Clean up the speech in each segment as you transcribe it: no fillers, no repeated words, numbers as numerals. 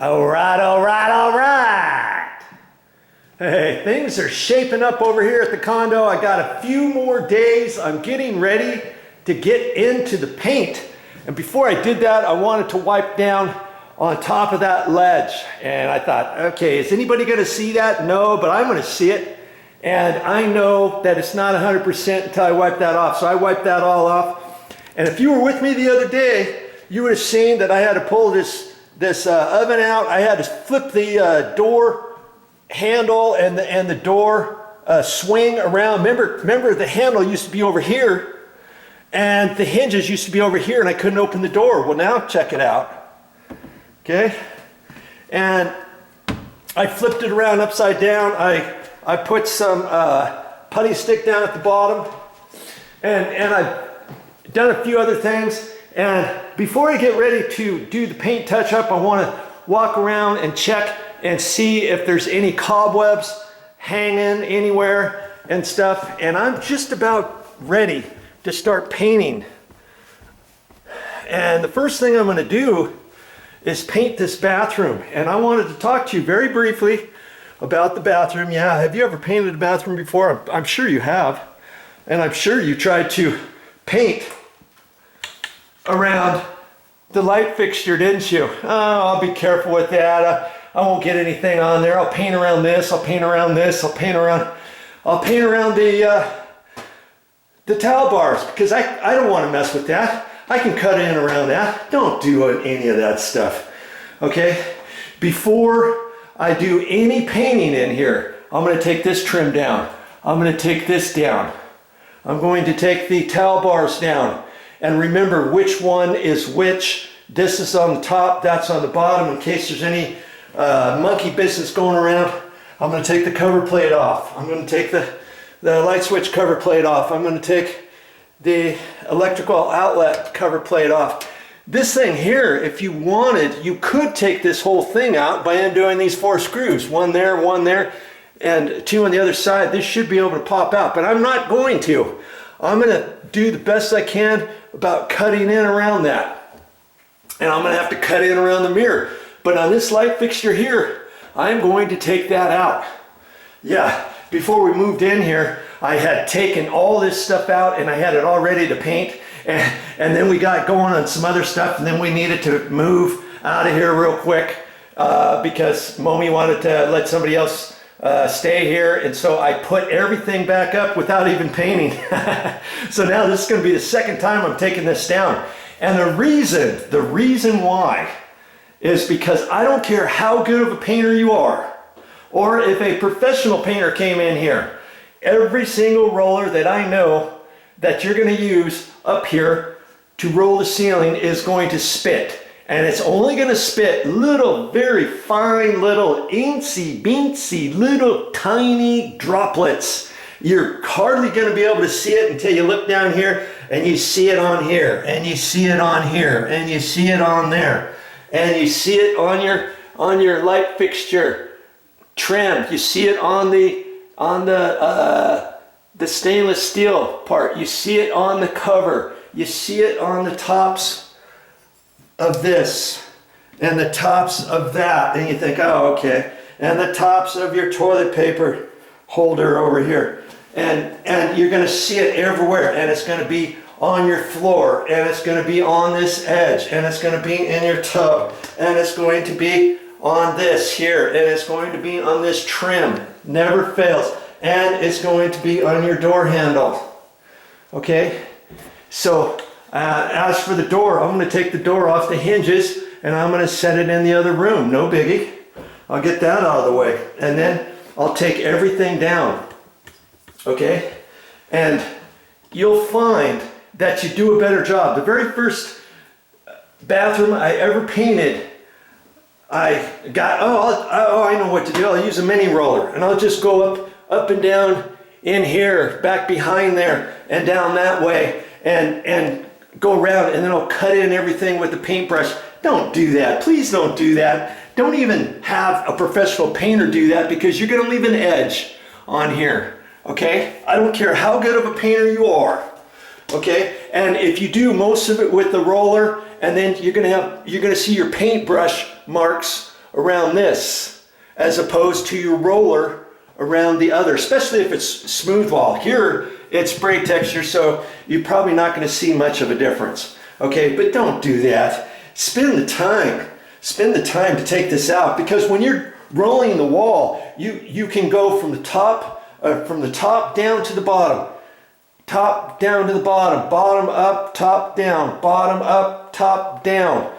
All right, all right, all right. Hey, things are shaping up over here at the condo. I got a few more days. I'm getting ready to get into the paint. And before I did that, I wanted to wipe down on top of that ledge. And I thought, okay, is anybody gonna see that? No, but I'm gonna see it. And I know that it's not 100% until I wipe that off. So I wiped that all off. And if you were with me the other day, you would have seen that I had to pull this oven out. I had to flip the door handle and the door swing around. Remember the handle used to be over here and the hinges used to be over here and I couldn't open the door. Well, now check it out. Okay. And I flipped it around upside down. I put some putty stick down at the bottom and I've done a few other things. And before I get ready to do the paint touch-up, I want to walk around and check and see if there's any cobwebs hanging anywhere and stuff. And I'm just about ready to start painting. And the first thing I'm going to do is paint this bathroom. And I wanted to talk to you very briefly about the bathroom. Yeah, have you ever painted a bathroom before? I'm sure you have. And I'm sure you tried to paint around the light fixture, didn't you? Oh, I'll be careful with that. I won't get anything on there. I'll paint around this. I'll paint around this. I'll paint around the towel bars because I don't want to mess with that. I can cut in around that. Don't do any of that stuff. Okay? Before I do any painting in here, I'm going to take this trim down. I'm going to take this down. I'm going to take the towel bars down. And remember which one is which. This is on the top, that's on the bottom in case there's any monkey business going around. I'm going to take the cover plate off. I'm going to take the light switch cover plate off. I'm going to take the electrical outlet cover plate off. This thing here, if you wanted, you could take this whole thing out by undoing these 4 screws. One there, and 2 on the other side. This should be able to pop out, but I'm not going to. I'm going to do the best I can about cutting in around that. And I'm going to have to cut in around the mirror. But on this light fixture here, I'm going to take that out. Yeah, before we moved in here, I had taken all this stuff out and I had it all ready to paint. And then we got going on some other stuff and then we needed to move out of here real quick because Mommy wanted to let somebody else stay here, and so I put everything back up without even painting. So now this is going to be the second time I'm taking this down. And the reason why is because I don't care how good of a painter you are, or if a professional painter came in here, every single roller that I know that you're going to use up here to roll the ceiling is going to spit. And it's only going to spit little, very fine, little incy, beansy, little tiny droplets. You're hardly going to be able to see it until you look down here and you see it on here, and you see it on here, and you see it on there, and you see it on your light fixture trim. You see it on the stainless steel part. You see it on the cover. You see it on the tops of this and the tops of that, and you think, oh, okay, and the tops of your toilet paper holder over here, and you're going to see it everywhere, and it's going to be on your floor, and it's going to be on this edge, and it's going to be in your tub, and it's going to be on this here, and it's going to be on this trim, never fails, and it's going to be on your door handle. Okay, so as for the door, I'm going to take the door off the hinges and I'm going to set it in the other room. No biggie. I'll get that out of the way. And then I'll take everything down. Okay? And you'll find that you do a better job. The very first bathroom I ever painted, I got, I know what to do. I'll use a mini roller and I'll just go up and down in here, back behind there and down that way and go around, and then I'll cut in everything with the paintbrush. Don't do that. Please don't do that. Don't even have a professional painter do that because you're going to leave an edge on here. Okay? I don't care how good of a painter you are. Okay? And if you do most of it with the roller, and then you're going to see your paintbrush marks around this as opposed to your roller around the other, especially if it's smooth wall. Here it's spray texture, so you're probably not going to see much of a difference. Okay, but don't do that. Spend the time to take this out, because when you're rolling the wall, you can go from the top down to the bottom, top down to the bottom, bottom up, top down, bottom up, top down.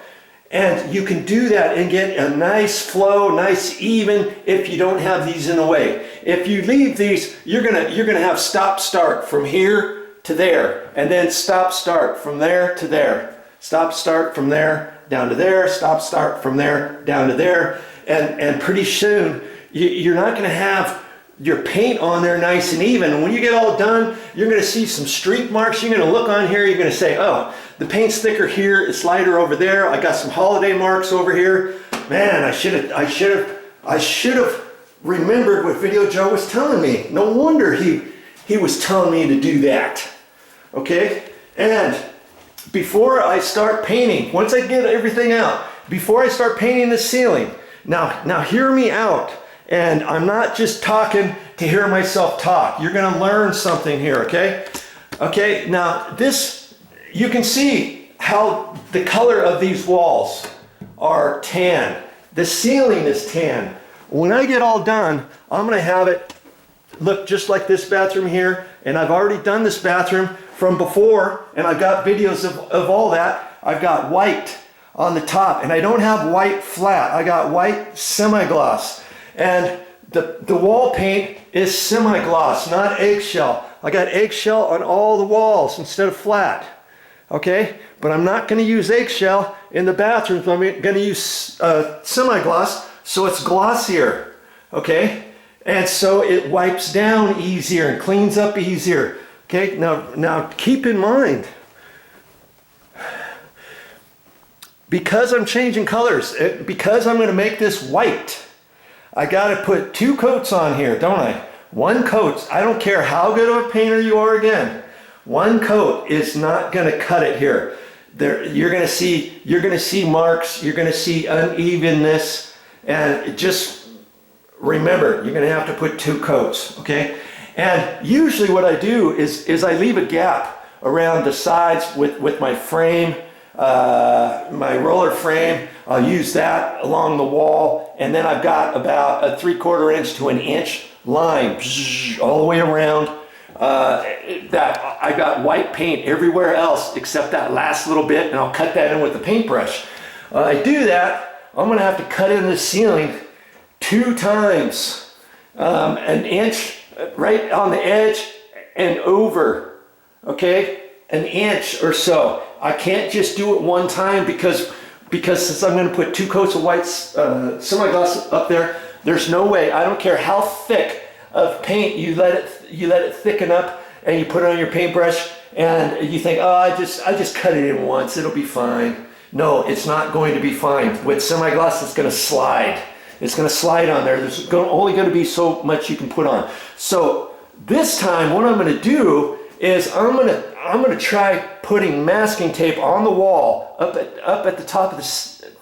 And you can do that and get a nice flow, nice even, if you don't have these in the way. If you leave these, you're gonna have stop start from here to there, and then stop start from there to there, stop start from there down to there, stop start from there down to there, and pretty soon you're not gonna have your paint on there nice and even. And when you get all done, you're going to see some streak marks. You're going to look on here, you're going to say, oh, the paint's thicker here, it's lighter over there, I got some holiday marks over here. Man, I should have remembered what Video Joe was telling me. No wonder he was telling me to do that. Okay? And before I start painting, once I get everything out, before I start painting the ceiling, now hear me out. And I'm not just talking to hear myself talk. You're going to learn something here, okay? Okay, now this, you can see how the color of these walls are tan. The ceiling is tan. When I get all done, I'm going to have it look just like this bathroom here. And I've already done this bathroom from before, and I've got videos of all that. I've got white on the top, and I don't have white flat. I got white semi-gloss. And the wall paint is semi-gloss, not eggshell. I got eggshell on all the walls instead of flat. Okay? But I'm not going to use eggshell in the bathrooms. I'm going to use semi-gloss, so it's glossier. Okay? And so it wipes down easier and cleans up easier. Okay? Now keep in mind, because I'm changing colors, because I'm going to make this white, I got to put 2 coats on here, don't I? 1 coat. I don't care how good of a painter you are again. 1 coat is not going to cut it here. You're going to see marks, you're going to see unevenness, and just remember, you're going to have to put 2 coats, okay? And usually what I do is I leave a gap around the sides with my frame, my roller frame. I'll use that along the wall, and then I've got about a 3/4 inch to an inch line all the way around. That I got white paint everywhere else except that last little bit, and I'll cut that in with the paintbrush. I do that, I'm going to have to cut in the ceiling 2 times, an inch right on the edge and over, okay, an inch or so. I can't just do it 1 time because since I'm going to put 2 coats of white semi-gloss up there, there's no way. I don't care how thick of paint you let it thicken up, and you put it on your paintbrush, and you think, oh, I just cut it in once, it'll be fine. No, it's not going to be fine. With semi-gloss, it's going to slide. It's going to slide on there. There's only going to be so much you can put on. So this time, what I'm going to do is I'm going to try putting masking tape on the wall up at the top of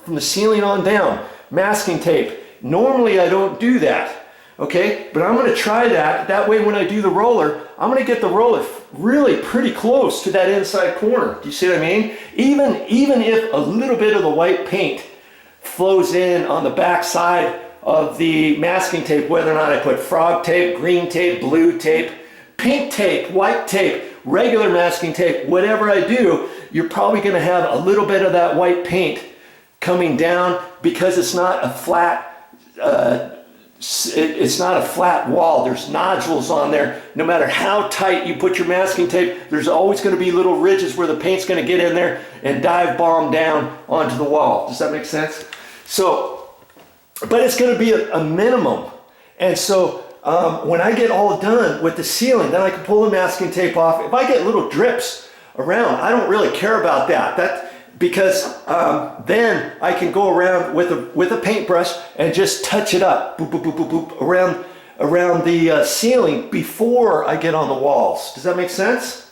from the ceiling on down. Masking tape. Normally I don't do that, okay? But I'm going to try that. That way when I do the roller, I'm going to get the roller really pretty close to that inside corner. Do you see what I mean? Even if a little bit of the white paint flows in on the back side of the masking tape, whether or not I put frog tape, green tape, blue tape, pink tape, white tape, regular masking tape, whatever I do, you're probably going to have a little bit of that white paint coming down because it's not a flat it's not a flat wall. There's nodules on there. No matter how tight you put your masking tape, there's always going to be little ridges where the paint's going to get in there and dive bomb down onto the wall. Does that make sense? So, but it's going to be a minimum. And so when I get all done with the ceiling, then I can pull the masking tape off. If I get little drips around, I don't really care about that. Because then I can go around with a paintbrush and just touch it up, boop, boop, boop, boop, boop, around the ceiling before I get on the walls. Does that make sense?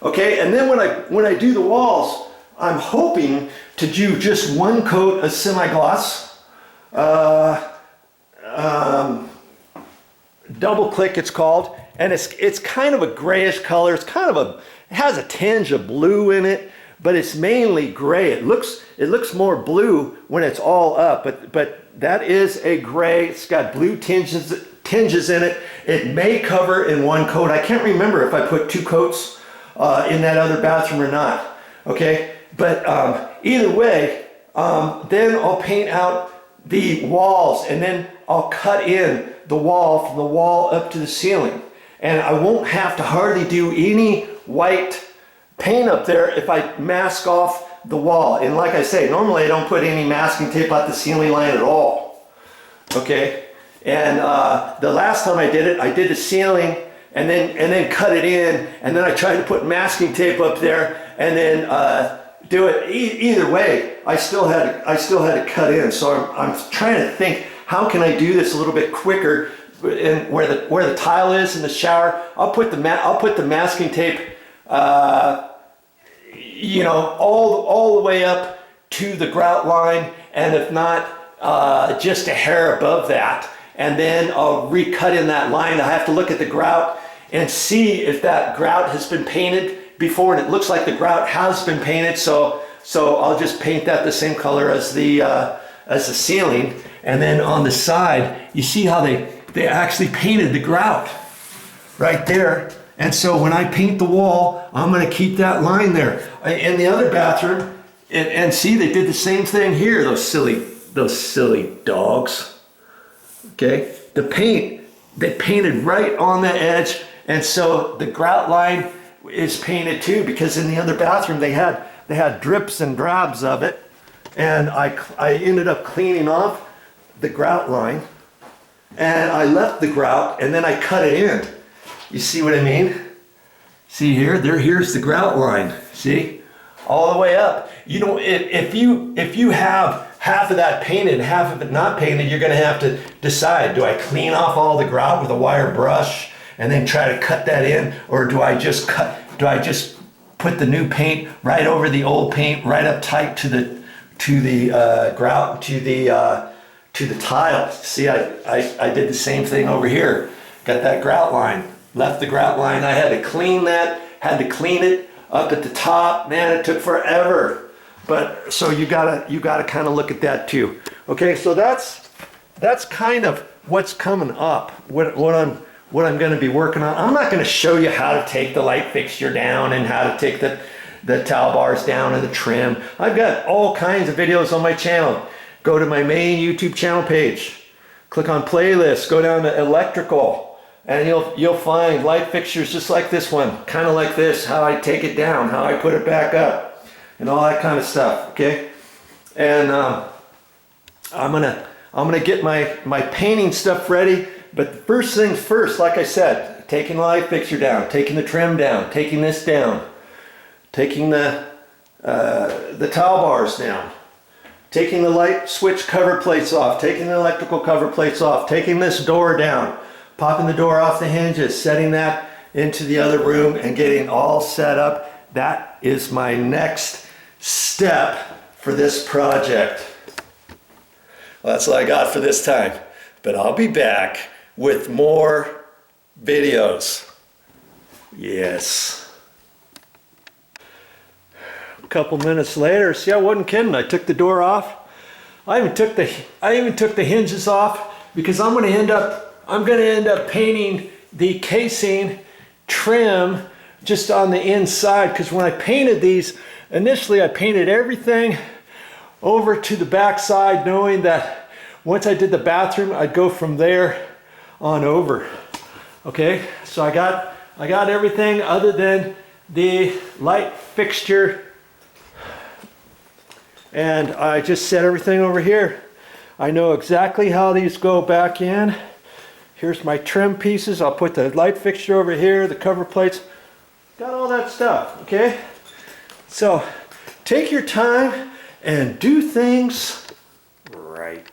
Okay, and then when I do the walls, I'm hoping to do just 1 coat of semi-gloss Double Click it's called, and it's kind of a grayish color. It's kind of it has a tinge of blue in it, but it's mainly gray. It looks more blue when it's all up, but that is a gray. It's got blue tinges in it. It may cover in one coat. I can't remember if I put 2 coats in that other bathroom or not. Okay, but either way, then I'll paint out the walls, and then I'll cut in the wall from the wall up to the ceiling, and I won't have to hardly do any white paint up there if I mask off the wall. And like I say, normally I don't put any masking tape at the ceiling line at all. Okay, and the last time I did it, I did the ceiling and then cut it in, and then I tried to put masking tape up there and then do it. Either way, I still had to cut in. So I'm trying to think, how can I do this a little bit quicker? And where the tile is in the shower, I'll put the masking tape, you know, all the way up to the grout line, and if not, just a hair above that, and then I'll recut in that line. I have to look at the grout and see if that grout has been painted before, and it looks like the grout has been painted, so I'll just paint that the same color as the ceiling. And then on the side, you see how they actually painted the grout right there. And so when I paint the wall, I'm going to keep that line there. In the other bathroom, and see, they did the same thing here. Those silly dogs. Okay, the paint, they painted right on the edge, and so the grout line is painted too, because in the other bathroom they had drips and drabs of it, and I ended up cleaning off the grout line, and I left the grout, and then I cut it in. You see what I mean? See here, here's the grout line. See, all the way up. You know, if you have half of that painted and half of it not painted, you're going to have to decide: do I clean off all the grout with a wire brush and then try to cut that in, or do I just put the new paint right over the old paint, right up tight to the grout, to the tile? See, I did the same thing over here. Got that grout line, left the grout line. I had to clean that, had to clean it up at the top. Man, it took forever. But so you gotta kind of look at that too. Okay, so that's kind of what's coming up. What I'm going to be working on. I'm not going to show you how to take the light fixture down and how to take the towel bars down and the trim. I've got all kinds of videos on my channel. Go to my main YouTube channel page, click on playlists, go down to electrical, and you'll find light fixtures just like this one, kind of like this, how I take it down, how I put it back up, and all that kind of stuff. Okay, and I'm gonna get my painting stuff ready. But the first things first, like I said, taking the light fixture down, taking the trim down, taking this down, taking the towel bars down, taking the light switch cover plates off, taking the electrical cover plates off, taking this door down, popping the door off the hinges, setting that into the other room, and getting all set up. That is my next step for this project. Well, that's all I got for this time, but I'll be back with more videos. Yes. A couple minutes later, see, I wasn't kidding. I took the door off. I even took the hinges off, because I'm going to end up painting the casing trim just on the inside, because when I painted these initially, I painted everything over to the back side, knowing that once I did the bathroom, I'd go from there on over. Okay, so I got everything other than the light fixture, and I just set everything over here. I know exactly how these go back in. Here's my trim pieces. I'll put the light fixture over here, the cover plates, got all that stuff. Okay, so take your time and do things right.